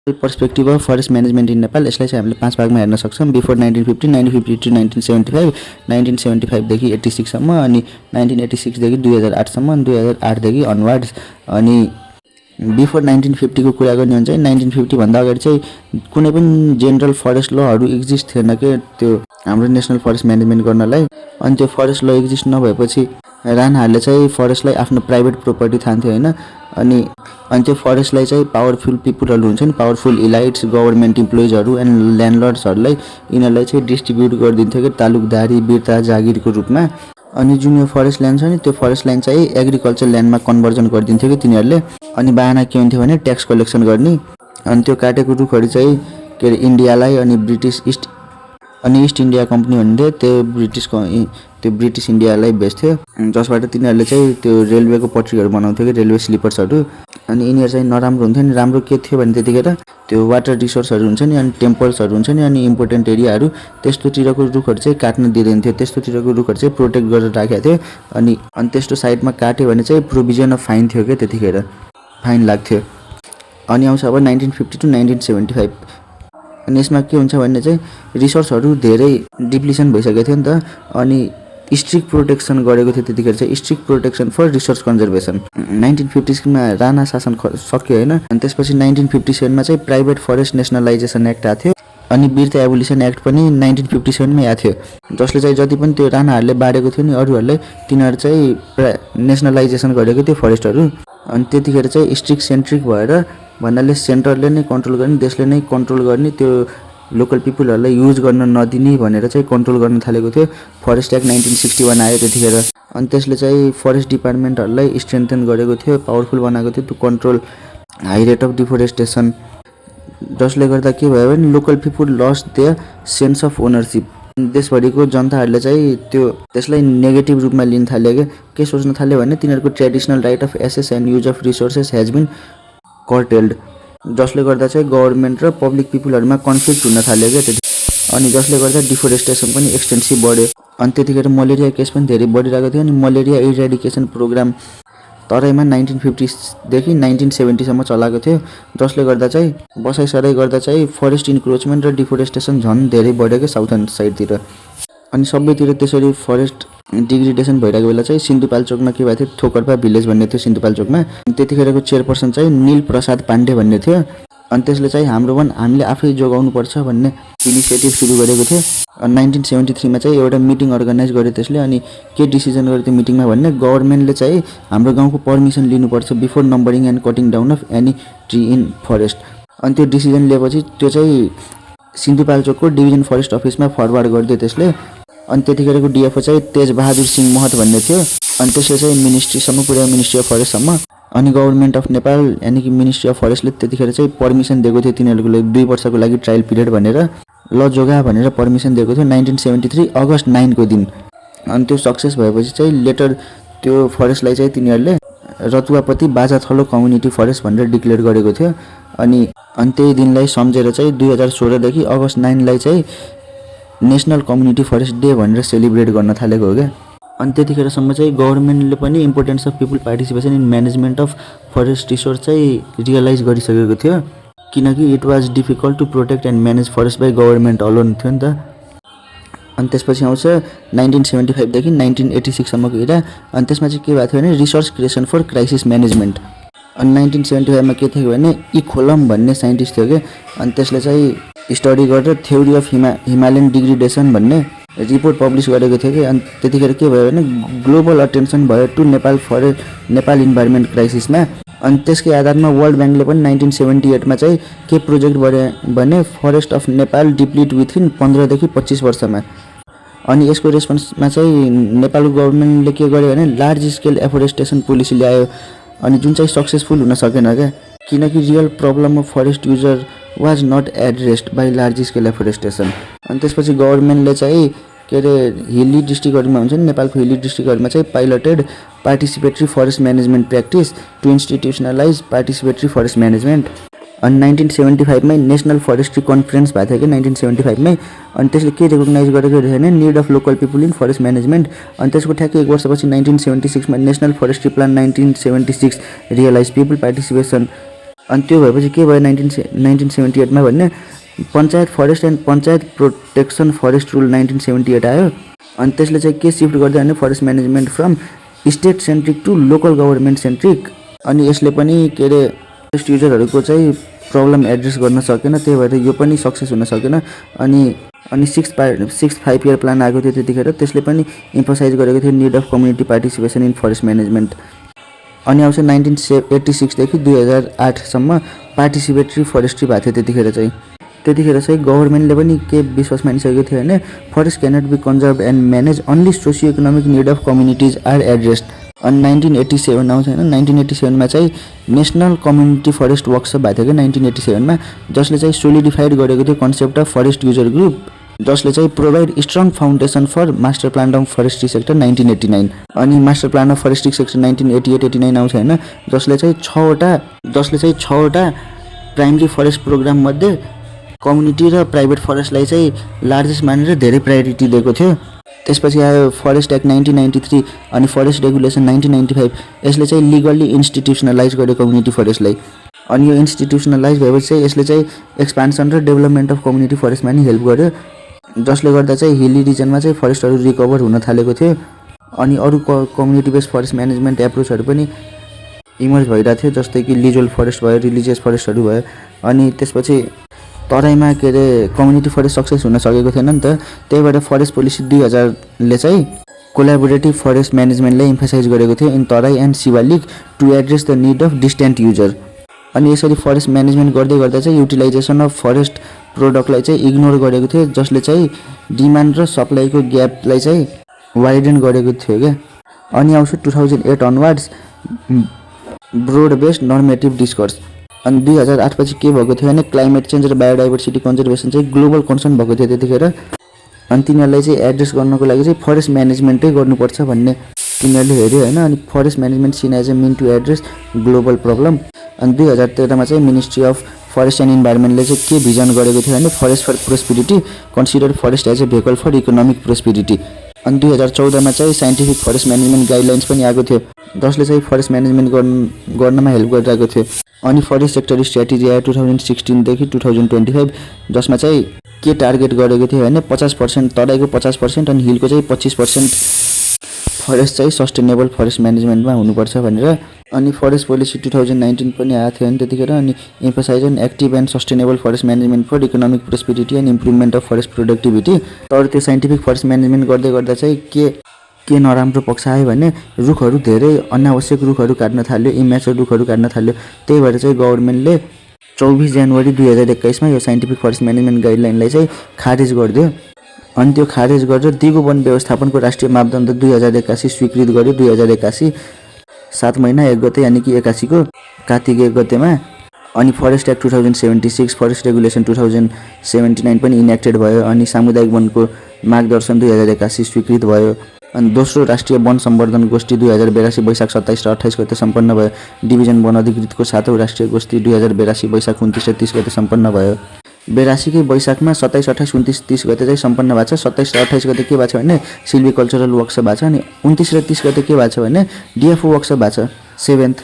Perspective of forest management in Nepal यसलाई चाहिँ हामीले 5 भागमा हेर्न सक्छौँ। बिफोर 1950, 1950 टु 1975, 1975 देखि 86 सम्म, अनि 1986 देखि 2008 सम्म, अनि 2008 देखि अनवर्ड्स। अनि बिफोर 1950 को कुरा गर्ने हो भने चाहिँ 1950 भन्दा अगाडि चाहिँ कुनै पनि जेनरल फरेस्ट लहरू एक्जिस्ट थिएन के त्यो हाम्रो नेसनल फरेस्ट म्यानेजमेन्ट गर्नलाई। अनि त्यो फरेस्ट ल एक्जिस्ट नभएपछि राणाहरूले चाहिँ फरेस्टलाई आफ्नो प्राइभेट प्रोपर्टी ठान्थ्यो हैन। अनि त्यो फरेस्टलाई चाहिँ पावरफुल पिपुलहरू हुन्छ नि, पावरफुल इलाइट्स, गभर्नमेन्ट इम्प्लोइजहरू एन्ड ल्यान्डलर्ड्सहरूलाई यिनीहरूलाई चाहिँ डिस्ट्रिब्युट गरिदिन्थ्यो कि तालुकदारी, बिर्ता, जागिरको रूपमा। अनि जुन यो फरेस्ट ल्यान्ड छ नि त्यो फरेस्ट ल्यान्ड चाहिँ एग्रिकल्चर ल्यान्डमा कन्भर्जन गरिदिन्थ्यो कि तिनीहरूले। अनि बाहना के हुन्थ्यो भने ट्याक्स कलेक्सन गर्ने। अनि त्यो काटेको रुखहरू चाहिँ के अरे इन्डियालाई अनि इस्ट इन्डिया कम्पनी भन्थे त्यो ब्रिटिस इन्डियालाई बेच्थ्यो, जसबाट तिनीहरूले चाहिँ त्यो रेलवेको पटरीहरू बनाउँथ्यो कि रेलवे स्लिपर्सहरू। अनि यिनीहरू चाहिँ नराम्रो हुन्थ्यो नि, राम्रो के थियो भने त्यतिखेर त्यो वाटर रिसोर्सहरू हुन्छ नि, अनि टेम्पल्सहरू हुन्छ नि, अनि इम्पोर्टेन्ट एरियाहरू त्यस्तोतिरको रुखहरू चाहिँ काट्न दिँदैन थियो। त्यस्तोतिरको रुखहरू चाहिँ प्रोटेक्ट गरेर राखेको थियो। अनि त्यस्तो साइडमा काट्यो भने चाहिँ प्रोभिजन अफ फाइन थियो क्या, त्यतिखेर फाइन लाग्थ्यो। अनि आउँछ अब 1950 टु 1975। अनि यसमा के हुन्छ भने चाहिँ रिसोर्सहरू धेरै डिप्लिसन भइसकेको थियो नि त। अनि स्ट्रिक्ट प्रोटेक्सन गरेको थियो त्यतिखेर चाहिँ, strict protection for resource conservation. 1950 मा राणा शासन सक्यो हैन। अनि त्यसपछि 1957 मा चाहिँ प्राइभेट फरेस्ट नेसनलाइजेसन एक्ट आएको थियो। अनि बिर्ता एबोलिसन एक्ट पनि 1957 मै आएको थियो, जसले चाहिँ जति पनि त्यो राणाहरूले बाडेको थियो नि अरूहरूलाई तिनीहरू चाहिँ नेसनलाइजेसन गरेको थियो फरेस्टहरू। अनि त्यतिखेर चाहिँ स्ट्रिक्ट सेन्ट्रिक भएर भन्नाले सेन्टरले नै कन्ट्रोल गर्ने, देशले नै कन्ट्रोल गर्ने, त्यो लोकल पिपुलहरूलाई युज गर्न नदिने भनेर चाहिँ कन्ट्रोल गर्न थालेको थियो। फरेस्ट एक्ट 1961 आयो त्यतिखेर। अनि त्यसले चाहिँ फरेस्ट डिपार्टमेन्टहरूलाई स्ट्रेन्थन गरेको थियो, पावरफुल बनाएको थियो to control high rate of deforestation. जसले गर्दा के भयो भने local people lost their sense of ownership. देशभरिको जनताहरूले चाहिँ त्यसलाई नेगेटिभ रूपमा लिन थाल्यो के सोच्न थाल्यो भने तिनीहरूको traditional right of access and use of resources has been curtailed, जसले गर्दा चाहिँ गभर्नमेन्ट र पब्लिक पिपुलहरूमा कन्फ्लिक्ट हुन थाल्यो क्या त्यति। अनि जसले गर्दा डिफोरेस्टेसन पनि एक्सटेन्सिभ बढ्यो। अनि त्यतिखेर मलेरिया केस पनि धेरै बढिरहेको थियो। अनि मलेरिया इरेडिकेसन प्रोग्राम तराईमा 1950 देखि 1970 सम्म चलाएको थियो, जसले गर्दा चाहिँ बसाइसराई गर्दा चाहिँ फरेस्ट इन्क्रोचमेन्ट र डिफोरेस्टेसन झन् धेरै बढ्यो क्या साउथर्न साइडतिर। अनि सबैतिर त्यसरी फरेस्ट डिग्रेडेसन भइरहेको बेला चाहिँ सिन्धुपाल्चोकमा के भएको थियो, थोकर्पा भिलेज भन्ने थियो सिन्धुपाल्चोकमा। त्यतिखेरको चेयरपर्सन चाहिँ नील प्रसाद पाण्डे भन्ने थियो। अनि त्यसले चाहिँ हाम्रो वन हामीले आफै जोगाउनुपर्छ भन्ने इनिसिएटिभ सुरु गरेको थियो। अनि 1973 मा चाहिँ एउटा मिटिङ अर्गनाइज गर्यो त्यसले। अनि के डिसिजन गर्यो त्यो मिटिङमा भन्ने गभर्नमेन्टले चाहिँ हाम्रो गाउँको पर्मिसन लिनुपर्छ before numbering and cutting down of any tree in forest. अनि त्यो डिसिजन लिएपछि त्यो चाहिँ सिन्धुपाल्चोकको डिभिजन फरेस्ट अफिसमा फरवर्ड गरिदियो त्यसले। अनि त्यतिखेरको डिएफओ चाहिँ तेजबहादुर सिंह महत भन्ने थियो। अनि त्यसले चाहिँ मिनिस्ट्रीसम्म पुर्यायो, मिनिस्ट्री अफ फरेस्टसम्म। अनि गभर्नमेन्ट अफ नेपाल यानि कि मिनिस्ट्री अफ फरेस्टले त्यतिखेर चाहिँ पर्मिसन दिएको थियो तिनीहरूको लागि 2 वर्षको लागि ट्रायल पिरियड भनेर, ल जोगा भनेर पर्मिसन दिएको थियो 1973 अगस्त 9 को दिन। अनि त्यो सक्सेस भएपछि चाहिँ लेटर त्यो फरेस्टलाई चाहिँ तिनीहरूले रतुवापति बाजाथलो कम्युनिटी फरेस्ट भनेर डिक्लेयर गरेको थियो। अनि त्यही दिनलाई सम्झेर चाहिँ 2016 देखि अगस्त 9 लाई चाहिँ नेसनल कम्युनिटी फरेस्ट डे भनेर सेलिब्रेट गर्न थालेको हो क्या। अनि त्यतिखेरसम्म चाहिँ गभर्नमेन्टले पनि importance of people participation in management of forest resource चाहिँ रियलाइज गरिसकेको थियो, किनकि it was difficult to protect and manage forest by government alone थियो नि त। अनि त्यसपछि आउँछ 1975 देखि 1986 सम्मको इरा। अनि त्यसमा चाहिँ के भएको थियो भने resource creation for crisis management. अनि 1975 मा के थियो भने इखोलम भन्ने साइन्टिस्ट थियो क्या। अनि त्यसले चाहिँ स्टडी गरेर थ्योरी अफ हिमालयन डिग्रेडेसन भन्ने रिपोर्ट पब्लिस गरेको थियो कि। अनि त्यतिखेर के भयो भने ग्लोबल अटेन्सन भयो टु नेपाल इन्भाइरोमेन्ट क्राइसिसमा। अनि त्यसकै आधारमा वर्ल्ड ब्याङ्कले पनि 1978 मा चाहिँ के प्रोजेक्ट बन्यो भने फरेस्ट अफ नेपाल डिप्लिट विथिन 15 देखि 25 वर्षमा। अनि यसको रेस्पोन्समा चाहिँ नेपालको गभर्नमेन्टले के गर्यो भने लार्ज स्केल एफोरेस्टेसन पोलिसी ल्यायो। अनि जुन चाहिँ सक्सेसफुल हुन सकेन क्या, किनकि real problem of forest user was not addressed by large scale afforestation. अनि त्यसपछि गभर्नमेन्टले चाहिँ के अरे हिल्ली डिस्ट्रिक्टहरूमा हुन्छ नि, नेपालको हिल्ली डिस्ट्रिक्टहरूमा चाहिँ piloted participatory forest management practice to institutionalise participatory forest management. अनि 1975 मै नेसनल फरेस्ट्री कन्फरेन्स भएको थियो कि 1975 मै। अनि त्यसले के रिकग्नाइज गरेको थियो भने need of local people in forest management. अनि त्यसको ठ्याक्कै 1 वर्षपछि 1976 मा national forestry plan 1976 realise people participation अनि त्यो भएपछि के भयो 1978 मा भन्ने panchayat forest and panchayat protection forest rule 1978 आयो। अनि त्यसले चाहिँ के सिफ्ट गर्दै भने forest management from state centric to local government centric. अनि यसले पनि के अरे फरेस्ट युजरहरूको चाहिँ प्रब्लम एड्रेस गर्न सकेन, त्यही भएर यो पनि सक्सेस हुन सकेन। अनि 6 5 इयर प्लान आएको थियो त्यतिखेर, त्यसले पनि इम्फोसाइज गरेको थियो need of community participation in forest management. अनि आउँछ 1986 देखि 2008 सम्म पार्टिसिपेटरी फरेस्ट्री भएको थियो। त्यतिखेर चाहिँ गभर्मेन्टले पनि के विश्वास मानिसकेको थियो भने forest cannot be conserve and manage only socio economic need of communities are addressed. अनि 1987 आउँछ होइन, 1987 मा चाहिँ नेसनल कम्युनिटी फरेस्ट वर्कसप भएको थियो कि 1987 मा, जसले चाहिँ सोलिडिफाइड गरेको थियो concept of forest user group, जसले चाहिँ provide strong foundation for master plan of forestry sector 1989। अनि master plan of forestry sector 1988-89 आउँछ होइन, जसले चाहिँ 6वटा प्राइमरी फरेस्ट प्रोग्राम मध्ये कम्युनिटी र प्राइभेट फरेस्टलाई चाहिँ लार्जेस्ट मानेर धेरै प्रायोरिटी दिएको थियो। त्यसपछि आयो फरेस्ट एक्ट 1993 अनि फरेस्ट रेगुलेसन 1995। यसले चाहिँ लिगल्ली इन्स्टिट्युसनलाइज गर्यो कम्युनिटी फरेस्टलाई। अनि यो इन्स्टिट्युसनलाइज भएपछि चाहिँ यसले चाहिँ एक्सपान्सन र डेभलपमेन्ट अफ कम्युनिटी फरेस्टमा नि हेल्प गर्यो, जसले गर्दा चाहिँ हिली रिजनमा चाहिँ फरेस्टहरू रिकभर हुन थालेको थियो। अनि अरू कम्युनिटी बेस्ड फरेस्ट म्यानेजमेन्ट एप्रोचहरू पनि इमर्ज भइरहेको थियो, जस्तै कि लिजल फरेस्ट भयो, रिलिजियस फरेस्टहरू भयो। अनि त्यसपछि तराईमा के अरे कम्युनिटी फरेस्ट सक्सेस हुन सकेको थिएन नि त, त्यही भएर फरेस्ट पोलिसी 2000 ले चाहिँ कोलाबोरेटिभ फरेस्ट म्यानेजमेन्टलाई इम्फसाइज गरेको थियो in Terai and Shivalik to address the need of distant user. अनि यसरी फरेस्ट म्यानेजमेन्ट गर्दै गर्दा चाहिँ युटिलाइजेसन अफ फरेस्ट प्रोडक्टलाई चाहिँ इग्नोर गरेको थियो, जसले चाहिँ डिमान्ड र सप्लाईको ग्यापलाई चाहिँ वाइडन गरेको थियो क्या। अनि आउँछ 2008 अनवर्ड्स ब्रोड बेस्ड नर्मेटिभ डिस्कोर्स। अनि 2008 पछि के भएको थियो भने क्लाइमेट चेन्ज र बायोडाइभर्सिटी कन्जर्भेसन चाहिँ ग्लोबल कन्सर्न भएको थियो त्यतिखेर। अनि तिनीहरूलाई चाहिँ एड्रेस गर्नको लागि चाहिँ फरेस्ट म्यानेजमेन्टै गर्नुपर्छ भन्ने तिनीहरूले हेऱ्यो होइन। अनि forest management seen as a mean to address global problem. अनि 2013 मा चाहिँ मिनिस्ट्री अफ फरेस्ट एन्ड इन्भाइरोमेन्टले चाहिँ के भिजन गरेको थियो भने forest for prosperity, consider forest as a vehicle for economic prosperity. अनि 2014 मा चाहिँ साइन्टिफिक फरेस्ट म्यानेजमेन्ट गाइडलाइन्स पनि आएको थियो, जसले चाहिँ फरेस्ट म्यानेजमेन्ट गर्नमा हेल्प गरिरहेको थियो। अनि फरेस्ट सेक्टर स्ट्र्याटेजी आयो 2016 देखि 2025, जसमा चाहिँ के टार्गेट गरेको थियो भने 50% तराईको 50% अनि हिलको चाहिँ 25% फरेस्ट चाहिँ सस्टेनेबल फरेस्ट म्यानेजमेन्टमा हुनुपर्छ भनेर। अनि फरेस्ट पोलिसी 2019 पनि आएको थियो नि त्यतिखेर। अनि emphasise on active and sustainable forest management for economic prosperity and improvement of forest productivity. तर त्यो साइन्टिफिक फरेस्ट म्यानेजमेन्ट गर्दै गर्दा चाहिँ के नराम्रो पक्ष आयो भने रुखहरू धेरै अनावश्यक रुखहरू काट्न थाल्यो, इम्याचुर रुखहरू काट्न थाल्यो। त्यही भएर चाहिँ गभर्मेन्टले 24 जनवरी 2021 मा यो साइन्टिफिक फरेस्ट म्यानेजमेन्ट गाइडलाइनलाई चाहिँ खारेज गरिदियो। अनि त्यो खारेज गरेर दिगो वन व्यवस्थापनको राष्ट्रिय मापदण्ड 2081 स्वीकृत गर्यो 2081 7 महिना 1 गते यानि कि 81 को कार्तिक 1 गतेमा। अनि फरेस्ट एक्ट 2076 फरेस्ट रेगुलेसन 2079 पनि इनेक्टेड भयो। अनि सामुदायिक वनको मार्गदर्शन 2081 स्वीकृत भयो। अनि दोस्रो राष्ट्रिय वन सम्वर्धन गोष्ठी 2082 वैशाख 27 र 28 गते सम्पन्न भयो। डिभिजन वन अधिकृतको 7औं राष्ट्रिय गोष्ठी 2082 वैशाख 29 र 30 गते सम्पन्न भयो। 82 कै वैशाखमा 27, 28, 29, 30 गते चाहिँ सम्पन्न भएको छ। 27 र 28 गते के भएको छ भने सिल्भी कल्चरल वर्कसप भएको छ। अनि 29 र 30 गते के भएको छ भने डिएफओ वर्कसप भएको छ 7th।